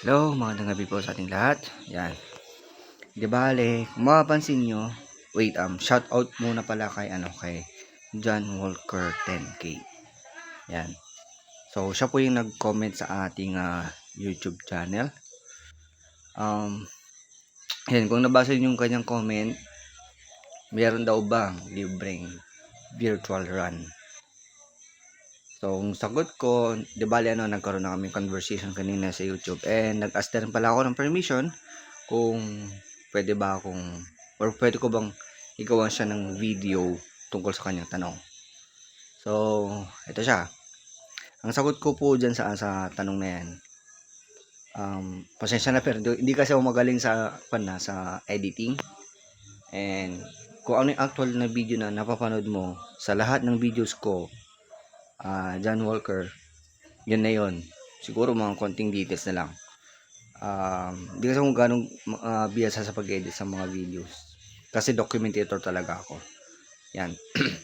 Hello, magandang gabi po sa ating lahat. Yan. Di bale, kung mapapansin nyo, wait, shout out muna pala kay John Walker 10K. Yan. So, siya po yung nag-comment sa ating YouTube channel. Um, yan, kung nabasa nyo yung kanyang comment, meron daw bang libreng virtual run? So, ang sagot ko, di bale nagkaroon na kami conversation kanina sa YouTube and nag-ask na rin pala ako ng permission kung pwede ba akong or pwede ko bang igawan siya ng video tungkol sa kanyang tanong. So, ito siya. Ang sagot ko po dyan sa tanong na yan, pasensya na pero hindi kasi ako magaling sa editing and kung ano yung actual na video na napapanood mo sa lahat ng videos ko, John Walker, yun na yun. Siguro mga konting details na lang. Hindi kasi ako ganong biyasa sa pag-edit sa mga videos. Kasi documentator talaga ako. Yan.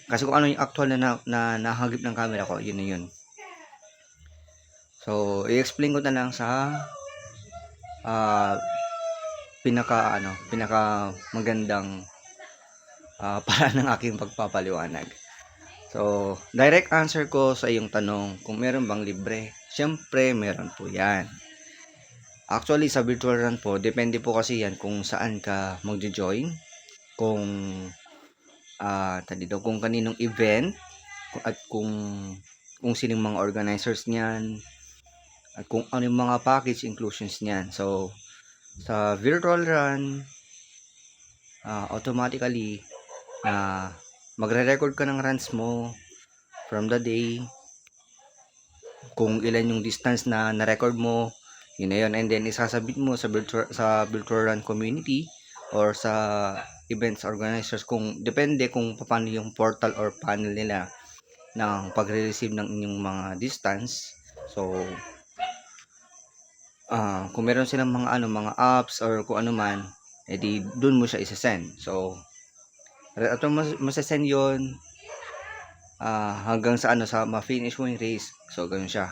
Kasi kung ano yung actual na nahagip ng camera ko, yun na yun. So, i-explain ko na lang sa pinaka magandang paraan ng aking pagpapaliwanag. So, direct answer ko sa iyong tanong kung meron bang libre. Siyempre, meron po yan. Actually, sa virtual run po, depende po kasi yan kung saan ka magjo-join, kung kung kaninong event, at kung sinong mga organizers niyan, at kung ano yung mga package inclusions niyan. So, sa virtual run, automatically, magre-record ka ng runs mo from the day, kung ilan yung distance na na-record mo, yun na yun, and then isasabit mo sa virtual run community or sa events organizers, kung depende kung paano yung portal or panel nila ng pagre-receive ng inyong mga distance. So, kung meron silang mga apps or kung ano man, edi doon mo siya isa-send. So, ato masasend yon hanggang sa sa ma-finish mo yung race. So, ganun siya.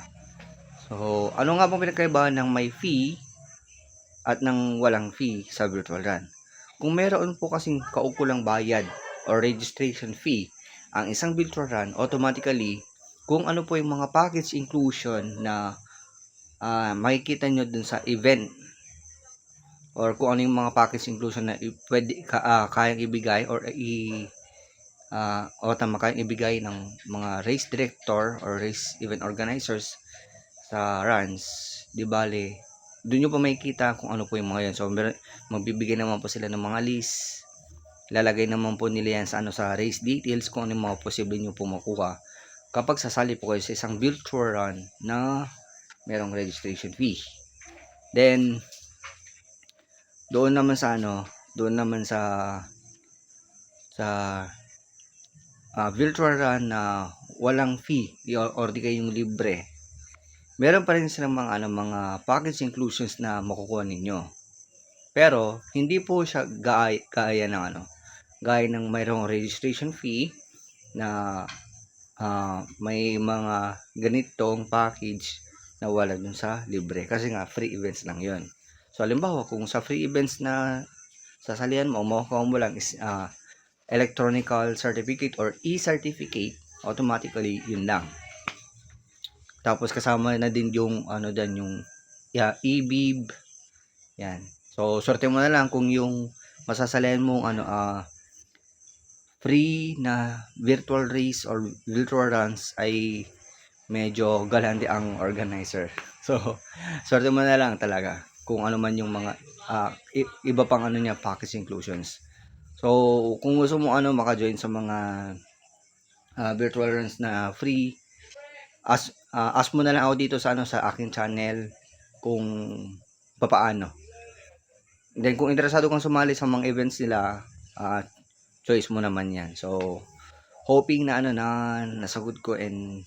So, ano nga bang pinagkaiba ng may fee at ng walang fee sa virtual run? Kung meron po kasing kaukulang bayad or registration fee ang isang virtual run, automatically, kung ano po yung mga package inclusion na makikita nyo dun sa event or kung ano yung mga package inclusion na kayang ibigay or kayang ibigay ng mga race director or race event organizers sa runs, di bale, doon nyo pa makikita kung ano po yung mga yan. So, magbibigay naman po sila ng mga list, lalagay naman po nila yan sa race details kung ano yung mga posible nyo po makuha kapag sasali po kayo sa isang virtual run na merong registration fee. Then, doon naman sa virtual run na walang fee or di kayong libre, meron pa rin silang mga package inclusions na makukuha ninyo. Pero hindi po siya gaya ng mayroong registration fee na may mga ganitong package na wala dun sa libre kasi nga free events lang yon. So halimbawa kung sa free events na sasalihan mo, makukuha mo lang is electronical certificate or e-certificate, automatically yun lang. Tapos kasama na din yung yung e-bib. Yan. So swerte mo na lang kung yung masasalihan mo free na virtual race or virtual runs ay medyo galante ang organizer. So swerte mo na lang talaga kung ano man yung mga iba pang package inclusions. So kung gusto mo maka-join sa mga virtual runs na free, ask mo na lang ako dito sa sa aking channel kung papaano. Then kung interesado kang sumali sa mga events nila, choice mo naman 'yan. So hoping na nasagot ko and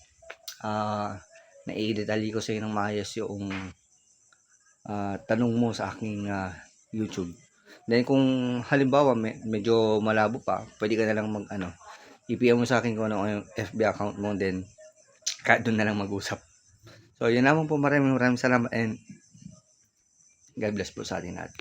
na-i-detalye ko sa iyo ng maayos yung tanong mo sa aking YouTube. Then kung halimbawa medyo malabo pa, pwede ka na lang i-PM mo sa akin kung ano yung FB account mo, then kahit doon na lang mag-usap. So yun naman po, maraming salamat and God bless po sa ating lahat.